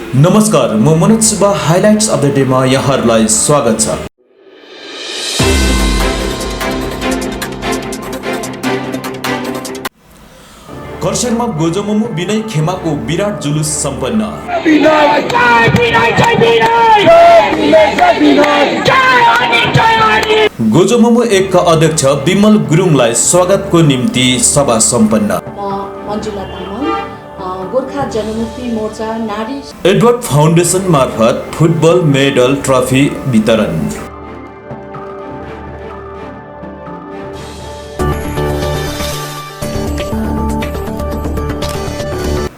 नमस्कार, म Manoj Subba. Highlights of the डेमा यहाँहरूलाई स्वागत छ। खरसाङमा गोजोमोमो विनय खेमाको विराट जुलुस सम्पन्न। गोजोमोमो एकका अध्यक्ष विमल गुरुङलाई स्वागतको निम्ति सभा सम्पन्न। मञ्जुला तामाङ, गोर्खा जनमुक्ति मोर्चा नारी एडवर्ड फाउन्डेसन मार्फत फुटबल मेडल ट्रफी वितरण।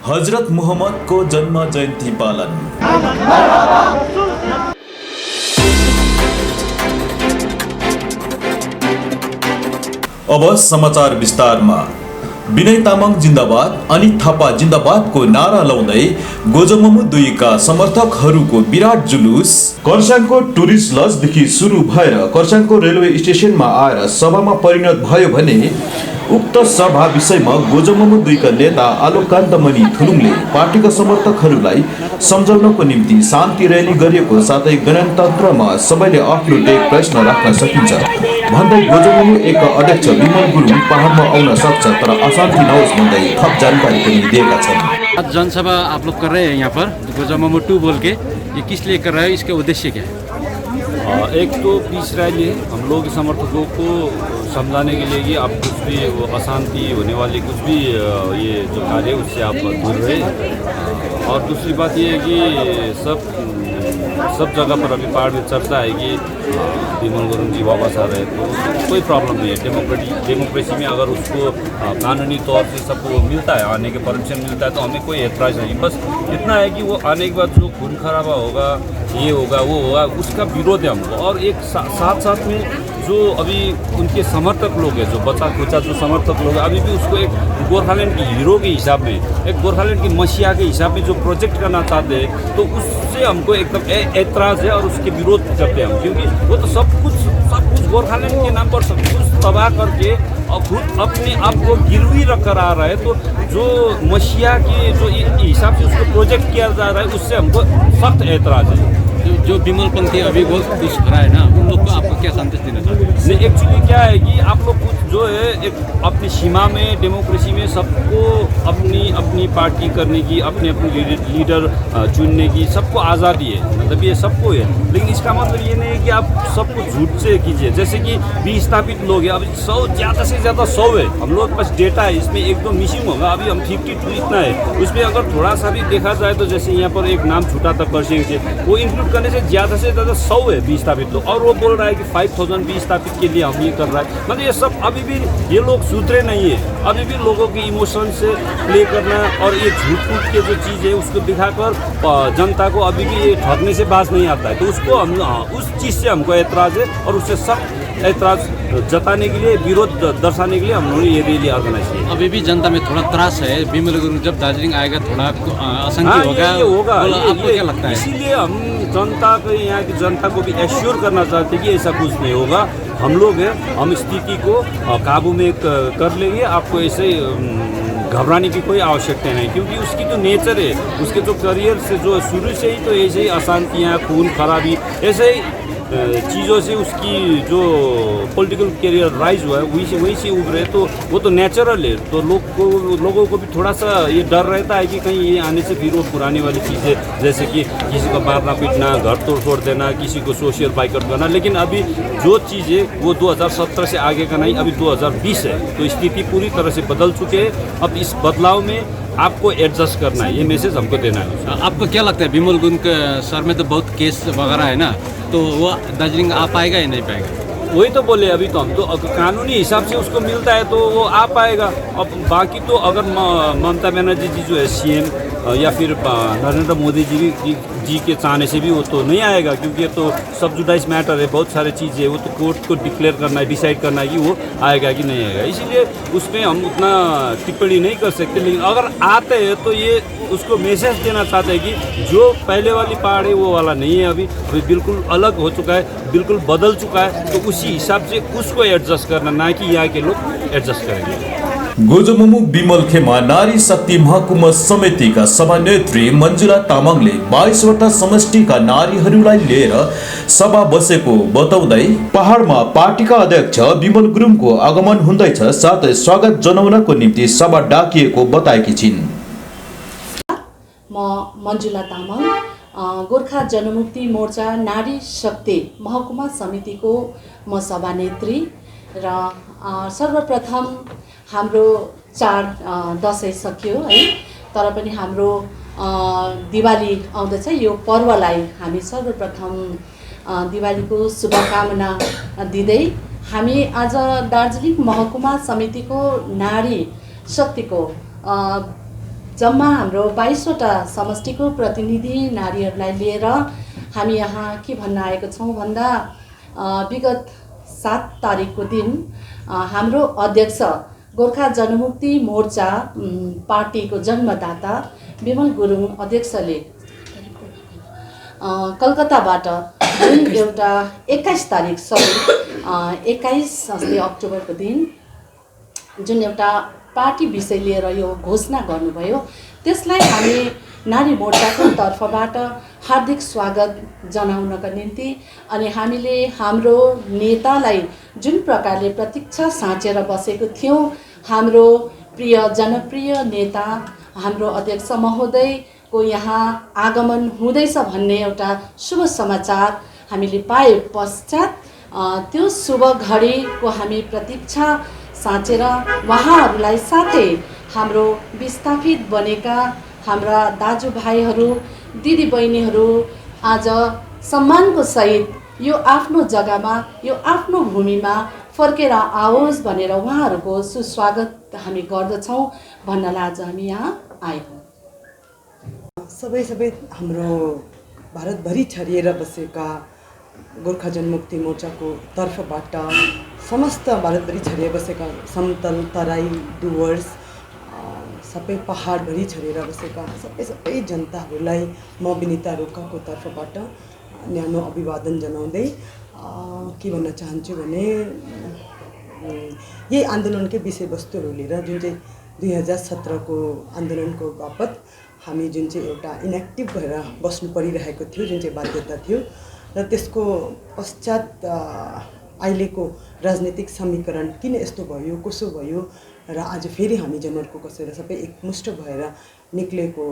हजरत मुहम्मदको जन्म जयन्ती पालन। अब समाचार विस्तारमा। विनय तामाङ जिन्दाबाद, अनित थापा जिन्दाबादको नारा लाउँदै गोजोमोमो 2 का समर्थकहरूको विराट जुलुस खरसाङको टुरिस्ट लजदेखि सुरु भएर खरसाङको रेलवे स्टेसनमा आएर सभामा परिणत भयो भने उक्त सभा विषयमा गोजोमोमो 2 का नेता आलोककान्तमणि थुलुङले पार्टीका समर्थकहरूलाई सम्झाउनको निम्ति शान्ति र्याली गरिएको साथै गणतन्त्रमा सबैले आफ्नो टेक प्रश्न राख्न सकिन्छ भन्दै गोजोमोमो 1 का अध्यक्ष विमल गुरुङ पहाडमा आउन सक्छ तर अशान्ति नहोस् भन्दै थप जानकारी पनि दिएका छन्। आज जनसभा आप लोग कर रहे हैं यहाँ पर गोजोमोमो 2 बोल के, ये किस लिए कर रहे हैं, इसका उद्देश्य क्या है? एक तो पीस रैली है, हम लोग समर्थकों को समझाने के लिए कि आप कुछ भी वो अशांति होने वाली कुछ भी ये जो कार्य है उससे आप दूर रहे। और दूसरी बात ये है कि सब जगह पर अभी पहाड़ में चर्चा है कि विमल गुरुङ जी वापस आ रहे हैं, तो कोई प्रॉब्लम नहीं है। डेमोक्रेसी में अगर उसको कानूनी तौर से सबको मिलता है, आने के परमिशन मिलता है, तो हमें कोई ऐतराज़ नहीं। बस इतना है कि वो आने के बाद जो खून खराबा होगा, ये होगा वो होगा, उसका विरोध है हमको। और एक साथ में जो अभी उनके समर्थक लोग हैं, जो बचा खुचा जो समर्थक लोग हैं, अभी भी उसको एक गोरखालैंड की हीरो के हिसाब में, एक गोरखालैंड की मसीहा के हिसाब में जो प्रोजेक्ट करना चाहते हैं, तो उससे हमको एकदम ऐतराज़ है और उसके विरोध करते हैं हम। क्योंकि वो तो सब कुछ गोरखालैंड के नाम पर सब कुछ तबाह करके और खुद अपने आप को गिरवी रख कर आ रहा है। तो जो मसीहा के जो हिसाब से उसको प्रोजेक्ट किया जा रहा है, उससे हमको सख्त ऐतराज़ है। जो विमल पंथी अभी बहुत कुछ करा है ना, उन लोग को आपको क्या संदेश देना चाहते हैं? नहीं, एक्चुअली क्या है कि आप लोग कुछ जो है एक अपनी सीमा में डेमोक्रेसी में सबको अपनी पार्टी करने की, अपने लीडर चुनने की सबको आज़ादी है, मतलब ये सबको है। लेकिन इसका मतलब ये नहीं है कि आप सब कुछ झूठ से कीजिए। जैसे कि विस्थापित लोग हैं, अभी 100 ज़्यादा से ज़्यादा 100 है, हम लोग के पास डेटा है, इसमें 1-2 मिसिंग होगा, अभी हम 52 इतना है। उसमें अगर थोड़ा सा भी देखा जाए तो जैसे यहाँ पर एक नाम छूटा था खरसाङ से, वो इंक्लूड करने से ज़्यादा 100 है विस्थापित लोग, और वो बोल रहा है कि 5000 विस्थापित के लिए हम ये कर रहा है। मतलब ये सब अभी भी ये लोग सुधरे नहीं है, अभी भी लोगों के इमोशन से प्ले करना और ये झूठ के जो चीज़ है उसको दिखाकर जनता को अभी भी ये ठगने से बाज नहीं आता है। तो उसको हम उस चीज़ से हमको ऐतराज़ है और उससे सब ऐतराज़ जताने के लिए, विरोध दर्शाने के लिए हम लोगों ने ये रैली ऑर्गेनाइज की। अभी भी जनता में थोड़ा त्रास है, विमल गुरुङ जब दार्जिलिंग आएगा थोड़ा अशांति होगा, आपको क्या लगता है? इसीलिए हम जनता को, यहाँ की जनता को भी एश्योर करना चाहते हैं कि ऐसा कुछ नहीं होगा। हम लोग हैं, हम स्थिति को काबू में कर लेंगे, आपको ऐसे घबराने की कोई आवश्यकता नहीं। क्योंकि उसकी जो नेचर है, उसके जो करियर से जो शुरू से ही तो ऐसे ही अशांतियाँ, खून खराबी, ऐसे ही चीज़ों से उसकी जो पॉलिटिकल करियर राइज हुआ है वही से उभरे, तो वो तो नेचुरल है। तो लोगों को भी थोड़ा सा ये डर रहता है कि कहीं ये आने से फिर वो पुरानी वाली चीज़ें, जैसे कि किसी को मारना पीटना, घर तोड़ देना, किसी को सोशल बाइकआउट करना। लेकिन अभी जो चीज़ है वो 2017 से आगे का नहीं, अभी 2020 है, तो स्थिति पूरी तरह से बदल चुके हैं। अब इस बदलाव में आपको एडजस्ट करना है, ये मैसेज हमको देना है। आपको क्या लगता है विमल गुरुङ के सर में तो बहुत केस वगैरह है ना, तो वो दार्जिलिंग आ पाएगा या नहीं पाएगा? वही तो बोले, अभी तो हम तो कानूनी हिसाब से उसको मिलता है तो वो आ पाएगा। अब बाकी तो अगर ममता बनर्जी जी जो है CM या फिर नरेंद्र मोदी जी के चाहने से भी वो तो नहीं आएगा, क्योंकि ये तो सब जुडाइज मैटर है, बहुत सारे चीज़ें वो तो कोर्ट को डिक्लेयर करना है, डिसाइड करना है कि वो आएगा कि नहीं आएगा। इसीलिए उसमें हम उतना टिप्पणी नहीं कर सकते। लेकिन अगर आते हैं तो ये उसको मैसेज देना चाहते हैं कि जो पहले वाली पहाड़ है वो वाला नहीं है, अभी बिल्कुल अलग हो चुका है, बिल्कुल बदल चुका है। तो उसी हिसाब से उसको एडजस्ट करना, ना कि यहाँ के लोग एडजस्ट करेंगे। गोजमुमु विमल खेमा नारी शक्ति महकुमा समितिका सभानेत्री मञ्जुला तामाङले 22 वटा समष्टिका नारीहरूलाई लिएर सभा बसेको बताउँदै पहाडमा पार्टीका अध्यक्ष विमल गुरुङको आगमन हुँदैछ, साथै स्वागत जनाउनको निम्ति सभा डाकिएको बताएकी छिन्। म मञ्जुला तामाङ गोर्खा जनमुक्ति मोर्चा नारी शक्ति महकुमा समितिको म सभानेत्री र सर्वप्रथम हाम्रो चाड दसैँ सकियो है, तर पनि हाम्रो दिवाली आउँदछ। यो पर्वलाई हामी सर्वप्रथम दिवालीको शुभकामना दिँदै हामी आज दार्जिलिङ महकुमा समितिको नारी शक्तिको जम्मा हाम्रो 22 वटा समष्टिको प्रतिनिधि नारीहरूलाई लिएर हामी यहाँ के भन्न आएको छौँ भन्दा विगत 7 तारिकको दिन हाम्रो अध्यक्ष गोर्खा जनमुक्ति मोर्चा पार्टीको जन्मदाता विमल गुरुङ अध्यक्षले कलकत्ताबाट जुन एउटा 21 अक्टोबरको दिन जुन एउटा पार्टी विषय लिएर यो घोषणा गर्नुभयो, त्यसलाई हामी नारी मोर्चाको तर्फबाट हार्दिक स्वागत जनाउनका निम्ति अनि हामीले हाम्रो नेतालाई जुन प्रकारले प्रतीक्षा साँचेर बसेको थियौँ, हाम्रो प्रिय जनप्रिय नेता हाम्रो अध्यक्ष महोदयको यहाँ आगमन हुँदैछ भन्ने एउटा शुभ समाचार हामीले पाए पश्चात त्यो शुभ घडीको हामी प्रतीक्षा साँचेर उहाँहरूलाई साथै हाम्रो विस्थापित बनेका हाम्रा दाजुभाइहरू दिदीबहिनीहरू आज सम्मानको सहित यो आफ्नो जग्गामा यो आफ्नो भूमिमा फर्केर आओस् भनेर उहाँहरूको सुस्वागत हामी गर्दछौँ भन्नलाई आज हामी यहाँ आएका। सबै हाम्रो भारतभरि छरिएर बसेका गोर्खा जनमुक्ति मोर्चाको तर्फबाट समस्त भारतभरि छरिएर बसेका समतल तराई डुवर्स सबै पहाडभरि छरिएर बसेका सबै जनताहरूलाई म विनिता रोकाको तर्फबाट न्यानो अभिवादन जनाउँदै के भन्न चाहन्छु भने यही आन्दोलनकै विषयवस्तुहरू लिएर जुन चाहिँ 2017को आन्दोलनको बापत हामी जुन चाहिँ एउटा इनएक्टिभ भएर बस्नु परिरहेको थियो, जुन चाहिँ बाध्यता थियो र त्यसको पश्चात अहिलेको राजनीतिक समीकरण किन यस्तो भयो, कसो भयो र आज फेरि हामी जनहरूको कसेर सबै एकमुष्ट भएर निक्लेको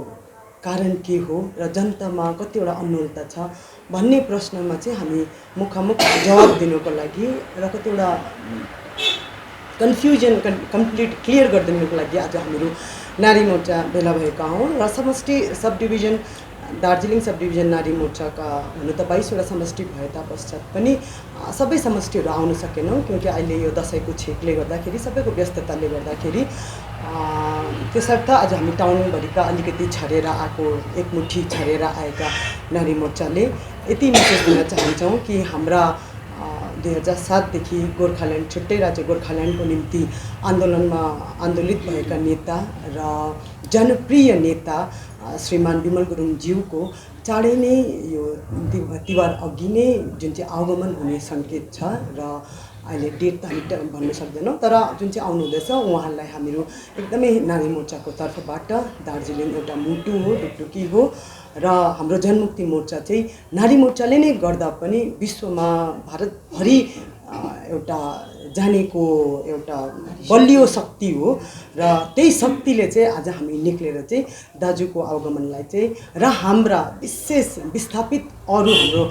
कारण के हो र जनतामा कतिवटा अन्योलता छ भन्ने प्रश्नमा चाहिँ हामी मुखामुख जवाब दिनको लागि र कतिवटा कन्फ्युजन कम्प्लिट क्लियर गरिदिनुको लागि आज हामीहरू नारी मोर्चा भेला भएका हौँ र समष्टि sub division Darjeeling sub division नारी मोर्चाका हुनु त 22 वटा समष्टि भए तापश्चात पनि सबै समष्टिहरू आउन सकेनौँ, क्योंकि अहिले यो दसैँको छेकले गर्दाखेरि सबैको व्यस्तताले गर्दाखेरि त्यसर्थ आज हामी टाउनभरिका अलिकति छरेर आएको एकमुठी छरेर आएका नारी मोर्चाले यति मेसेज दिन चाहन्छौँ कि हाम्रा 2007 देखि गोर्खाल्यान्ड छुट्टै राज्य गोर्खाल्यान्डको निम्ति आन्दोलित भएका नेता र जनप्रिय नेता श्रीमान विमल गुरुङज्यूको चाँडै नै यो तिहार अघि नै जुन चाहिँ आगमन हुने सङ्केत छ र अहिले डेट त हामी भन्न सक्दैनौँ, तर जुन चाहिँ आउनुहुँदैछ उहाँलाई हामीहरू एकदमै नारी मोर्चाको तर्फबाट दार्जिलिङ एउटा मुटु हो, ढुकढुकी हो र हाम्रो जनमुक्ति मोर्चा चाहिँ नारी मोर्चाले नै गर्दा पनि विश्वमा भारतभरि एउटा जानेको एउटा बलियो शक्ति हो र त्यही शक्तिले चाहिँ आज हामी निक्लेर चाहिँ दाजुको आगमनलाई चाहिँ र हाम्रा विशेष विस्थापित अरू हाम्रो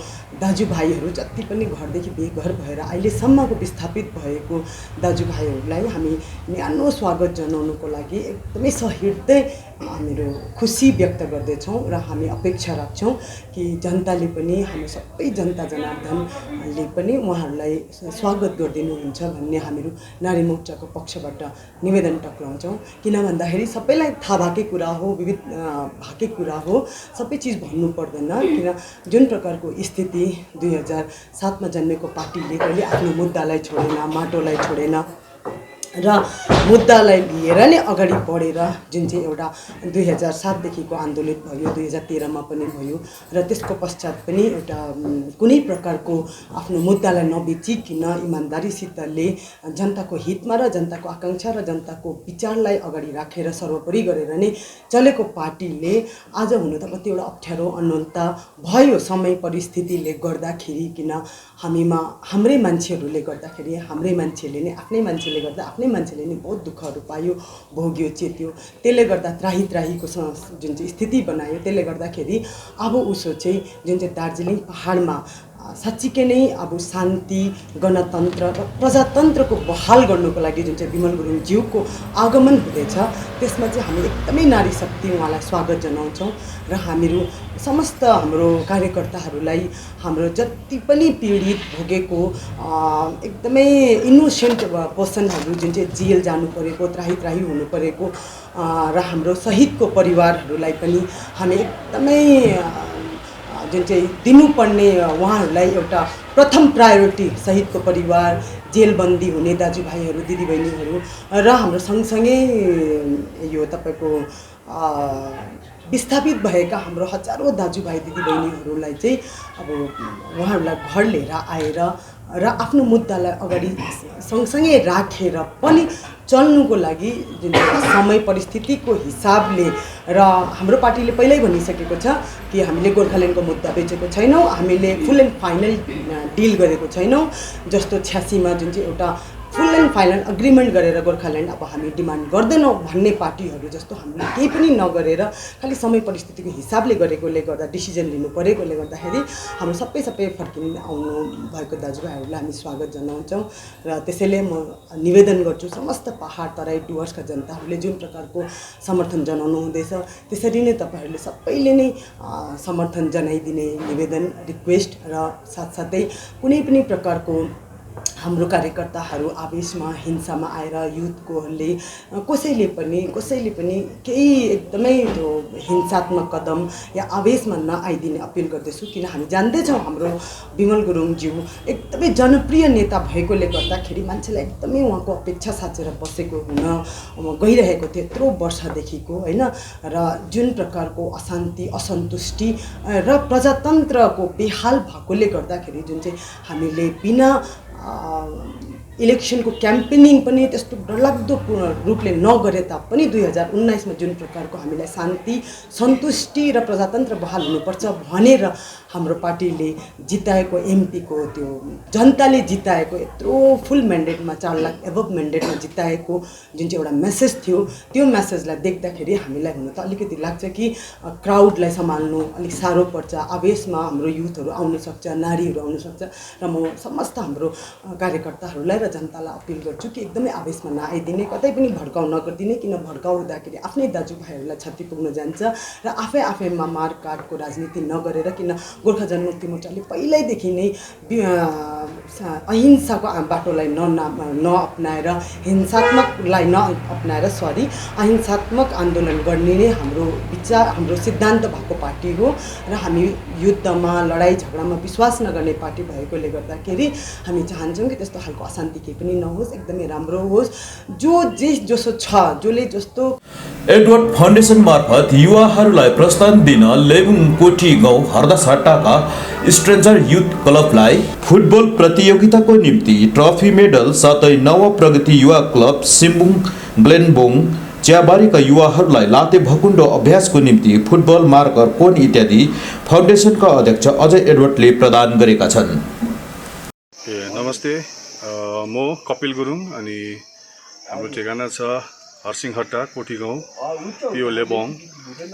दाजुभाइहरू जति पनि घरदेखि बेघर भएर अहिलेसम्मको विस्थापित भएको दाजुभाइहरूलाई हामी न्यानो स्वागत जनाउनुको लागि एकदमै सहृदय हामीहरू खुसी व्यक्त गर्दैछौँ र हामी अपेक्षा राख्छौँ कि जनताले पनि हाम्रो सबै जनता जनार्दनले पनि उहाँहरूलाई स्वागत गरिदिनुहुन्छ भन्ने हामीहरू नारी मोर्चाको पक्षबाट निवेदन टक्राउँछौँ। किन भन्दाखेरि सबैलाई थाहा भएकै कुरा हो, विविध भएकै कुरा हो, सबै चिज भन्नु पर्दैन। किन जुन प्रकारको स्थिति 2007 मा जन्मेको पार्टीले कहिले आफ्नो मुद्दालाई छोडेन, माटोलाई छोडेन, र मुद्दालाई लिएर नै अगाडि बढेर जुन चाहिँ एउटा 2007 देखिको आन्दोलन भयो, 2013 मा पनि भयो र त्यसको पश्चात पनि एउटा कुनै प्रकारको आफ्नो मुद्दालाई नबेचिकन इमानदारीसितले जनताको हितमा र जनताको आकांक्षा र जनताको विचारलाई अगाडि राखेर सर्वोपरि गरेर नै चलेको पार्टीले आज हुन त कतिवटा अप्ठ्यारो अनन्ता भयो समय परिस्थितिले गर्दाखेरि, किन हाम्रै मान्छेहरूले गर्दाखेरि, हाम्रै मान्छेले नै आफ्नै मान्छेले गर्दा आफ्नै मान्छेले नै बहुत दुःखहरू पायो, भोग्यो, चेत्यो। त्यसले गर्दा त्राहीको जुन चाहिँ स्थिति बनायो, त्यसले गर्दाखेरि अब उसो चाहिँ जुन चाहिँ दार्जिलिङ पहाडमा साँच्चीकै नै अब शान्ति, गणतन्त्र र प्रजातन्त्रको बहाल गर्नुको लागि जुन चाहिँ विमल गुरुङज्यूको आगमन हुँदैछ, त्यसमा चाहिँ हामी एकदमै नारी शक्ति उहाँलाई स्वागत जनाउँछौँ र हामीहरू समस्त हाम्रो कार्यकर्ताहरूलाई, हाम्रो जति पनि पीडित भोगेको एकदमै इनोसेन्ट पर्सनहरू जुन चाहिँ जेल जानु परेको, त्राही हुनु परेको र हाम्रो शहीदको परिवारहरूलाई पनि हामी एकदमै जुन चाहिँ दिनुपर्ने उहाँहरूलाई एउटा प्रथम प्रायोरिटी, शहीदको परिवार, जेलबन्दी हुने दाजुभाइहरू, दिदीबहिनीहरू र हाम्रो सँगसँगै यो तपाईँको विस्थापित भएका हाम्रो हजारौँ दाजुभाइ दिदीबहिनीहरूलाई चाहिँ अब उहाँहरूलाई घर लिएर आएर र आफ्नो मुद्दालाई अगाडि सँगसँगै राखेर पनि चल्नुको लागि जुन समय परिस्थितिको हिसाबले र हाम्रो पार्टीले पहिल्यै भनिसकेको छ कि हामीले गोर्खाल्यान्डको मुद्दा बेचेको छैनौँ, हामीले फुल एन्ड फाइनल डिल गरेको छैनौँ। जस्तो 86 मा जुन चाहिँ एउटा फुल एन्ड फाइनल अग्रिमेन्ट गरेर गोर्खाल्यान्ड अब हामी डिमान्ड गर्दैनौँ भन्ने पार्टीहरू जस्तो हामीले केही पनि नगरेर खालि समय परिस्थितिको हिसाबले गरेकोले गर्दा, डिसिजन लिनु परेकोले गर्दाखेरि हाम्रो सबै फर्किन आउनु भएको दाजुभाइहरूलाई हामी स्वागत जनाउँछौँ र त्यसैले म निवेदन गर्छु समस्त पहाड तराई डुवर्सका जनताहरूले जुन प्रकारको समर्थन जनाउनु हुँदैछ त्यसरी नै तपाईँहरूले सबैले नै समर्थन जनाइदिने निवेदन, रिक्वेस्ट र साथसाथै कुनै पनि प्रकारको हाम्रो कार्यकर्ताहरू आवेशमा, हिंसामा आएर युथकोहरूले कसैले पनि केही एकदमै त्यो हिंसात्मक कदम या आवेशमा नआइदिने अपिल गर्दैछु। किन हामी जान्दैछौँ हाम्रो विमल गुरुङज्यू एकदमै जनप्रिय नेता भएकोले गर्दाखेरि मान्छेलाई एकदमै उहाँको अपेक्षा साचेर बसेको हुन गइरहेको थियो यत्रो वर्षदेखिको, होइन। र जुन प्रकारको अशान्ति, असन्तुष्टि र प्रजातन्त्रको बेहाल भएकोले गर्दाखेरि जुन चाहिँ हामीले बिना इलेक्सनको क्याम्पेनिङ पनि त्यस्तो डरलाग्दो रूपले नगरे तापनि 2019 मा जुन प्रकारको हामीलाई शान्ति, सन्तुष्टि र प्रजातन्त्र बहाल हुनुपर्छ भनेर हाम्रो पार्टीले जिताएको एमपीको त्यो जनताले जिताएको यत्रो फुल म्यान्डेटमा 4 लाख एबभ म्यान्डेटमा जिताएको जुन चाहिँ एउटा मेसेज थियो, त्यो मेसेजलाई देख्दाखेरि हामीलाई हुन त अलिकति लाग्छ कि क्राउडलाई सम्हाल्नु अलिक साह्रो पर्छ, आवेशमा हाम्रो युथहरू आउन सक्छ, नारीहरू आउन सक्छ। र म समस्त हाम्रो कार्यकर्ताहरूलाई र जनतालाई अपिल गर्छु कि एकदमै आवेशमा नआइदिने, कतै पनि भड्काउ नगरिदिने। किन भड्काउँदाखेरि आफ्नै दाजुभाइहरूलाई क्षति पुग्न जान्छ र आफैमा मारकाटको राजनीति नगरेर, किन गोर्खा जनमुक्ति मोर्चाले पहिल्यैदेखि नै अहिंसाको बाटोलाई नअप्नाएर, हिंसात्मकलाई नअप्नाएर अहिंसात्मक आन्दोलन गर्ने नै हाम्रो विचार, हाम्रो सिद्धान्त भएको पार्टी हो र हामी युद्धमा, लडाइँ झगडामा विश्वास नगर्ने पार्टी भएकोले गर्दाखेरि हामी चाहन्छौँ कि त्यस्तो खालको अशान्ति केही पनि नहोस्, एकदमै राम्रो होस्। जसो छ, जसले जस्तो एडवर्ड फाउन्डेसन मार्फत युवाहरूलाई प्रोत्साहन दिन लेबुङ कोठी गाउँ हर्दासहट्टाका स्ट्रेन्जर युथ क्लबलाई फुटबल प्रतियोगिताको निम्ति ट्रफी मेडल साथै नव प्रगति युवा क्लब सिम्बुङ, ग्लेनबोङ, चियाबारीका युवाहरूलाई लाते भकुण्डो अभ्यासको निम्ति फुटबल, मार्कर, कोन इत्यादि फाउन्डेसनका अध्यक्ष अजय एडवर्डले प्रदान गरेका छन्। नमस्ते, म कपिल गुरुङ अनि हाम्रो ठेगाना छ हरसिंहहट्टा, कोठी गाउँ, पिओ लेबोङ।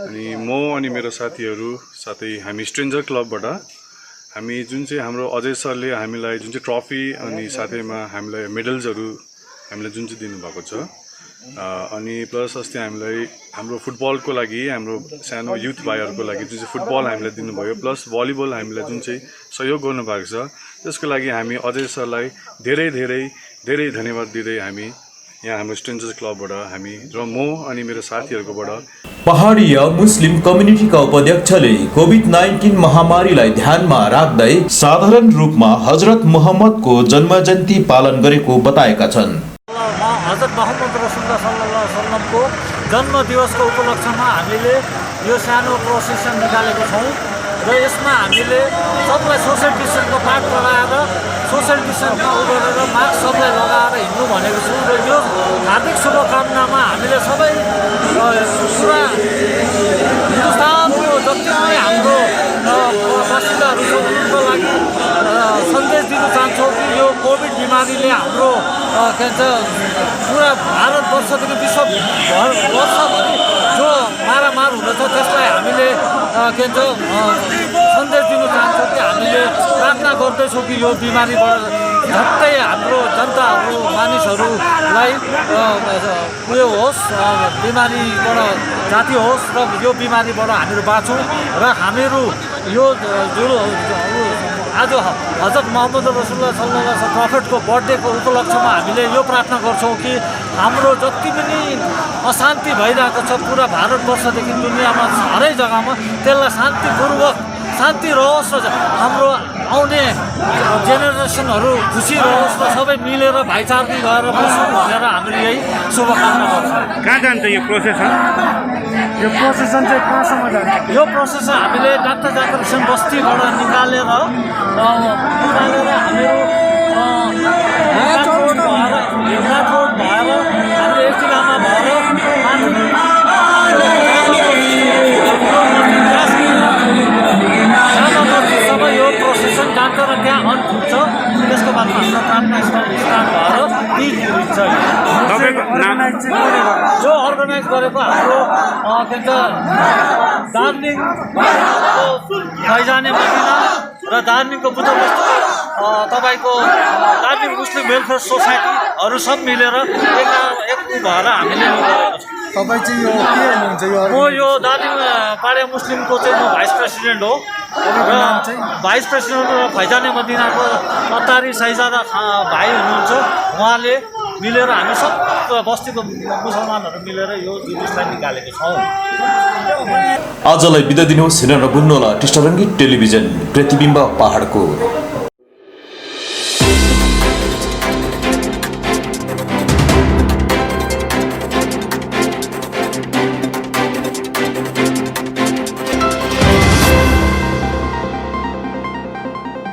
अनि म अनि मेरो साथीहरू साथै हामी स्ट्रेन्जर क्लबबाट हामी जुन चाहिँ हाम्रो अजय सरले हामीलाई जुन चाहिँ ट्रफी अनि साथैमा हामीलाई मेडल्सहरू हामीलाई जुन चाहिँ दिनुभएको छ, अनि प्लस अस्ति हामीलाई हाम्रो फुटबलको लागि हाम्रो सानो युथ भाइहरूको लागि जुन चाहिँ फुटबल हामीलाई दिनुभयो, प्लस भलिबल हामीलाई जुन चाहिँ सहयोग गर्नुभएको छ, त्यसको लागि हामी अजय सरलाई धेरै धेरै धेरै धन्यवाद दिँदै हामी यहाँ हाम्रो स्ट्रेन्जर्स क्लबबाट हामी र म अनि मेरो साथीहरूकोबाट पहाडीय मुस्लिम कम्युनिटीका उपाध्यक्षले कोभिड-19 महामारीलाई ध्यानमा राख्दै साधारण रूपमा हजरत मुहम्मदको जन्मजयन्ती पालन गरेको बताएका छन्। हजरत मोहम्मद रसुल्लाह सल्लल्लाहु अलैहि वसल्लमको जन्म दिवसको उपलक्ष्यमा हामीले यो सानो प्रोसेसन निकालेको छौँ र यसमा हामीले सबलाई सोसियल डिस्टेन्सको पाठ गराएर सोसियल डिस्टेन्समा गरेर मास्क सबलाई लगाएर हिँड्नु भनेको छु र यो हार्दिक शुभकामनामा हामीले सबै पुरा हिन्दुस्तानको जति पनि हाम्रो बासिन्दाहरू छ उनीहरूको लागि सन्देश दिन चाहन्छौँ कि यो कोभिड बिमारीले हाम्रो के भन्छ पुरा भारतवर्षदेखि वर्षभरि जो मारामार हुँदैछ त्यसलाई हामीले के भन्छ सन्देश दिन चाहन्छौँ कि हामीले प्रार्थना गर्दैछौँ कि यो बिमारीबाट झट्टै हाम्रो जनताहरू मानिसहरूलाई उयो होस् बिमारीबाट जाति होस् र यो बिमारीबाट हामीहरू बाँचौँ र हामीहरू यो आज हजरत मोहम्मद रसुल्लाह सल्लल्लाहु अलैहि वसल्लम प्रफेटको बर्थडेको उपलक्ष्यमा हामीले यो प्रार्थना गर्छौँ कि हाम्रो जति पनि अशान्ति भइरहेको छ पुरा भारतवर्षदेखि दुनियाँमा हरै जग्गामा त्यसलाई शान्तिपूर्वक शान्ति रहोस् र हाम्रो आउने जेनेरेसनहरू खुसी रहोस् र सबै मिलेर भाइचारकी गएर बसौँ भनेर हामीले यही शुभकामना गर्छौँ। कहाँ जान्छ यो प्रोसेसन? यो प्रोसेसन चाहिँ कहाँसम्म जान्छ? यो प्रोसेसन हामीले डाक्टर जाकिर हुसैन बस्तीबाट निकालेर हामीहरू हिमनाथ रोड भएर हामीले एक जिल्लामा भएर सबै यो प्रोसेसन जान्छ र त्यहाँ अन्त हुन्छ। त्यसको बादमा हाम्रो प्रार्थना स्टार्ट भएर जो अर्गनाइज गरेको हाम्रो के भन्छ दार्जिलिङको फैजाने मदिना र दार्जिलिङको बुद्ध बस्ती तपाईँको दार्जिलिङ मुस्लिम वेलफेयर सोसाइटीहरू सब मिलेर एक भएर हामीले गरेको छौँ। तपाईँ चाहिँ यो के हुनुहुन्छ? म यो दार्जिलिङ पाडे मुस्लिमको चाहिँ म भाइस प्रेसिडेन्ट हो र भाइस प्रेसिडेन्ट र फैजाने मदिनाको अत्तारी साइजादा भाइ हुनुहुन्छ। उहाँले मिलेर हामी सब बस्तीको मुसलमानहरू मिलेर यो जुलुसलाई निकालेको छौँ। आजलाई बिदा दिनुहोस्। हेरेर नभुल्नुहोला टिस्टारङ्गी टेलिभिजन प्रतिबिम्ब पहाडको।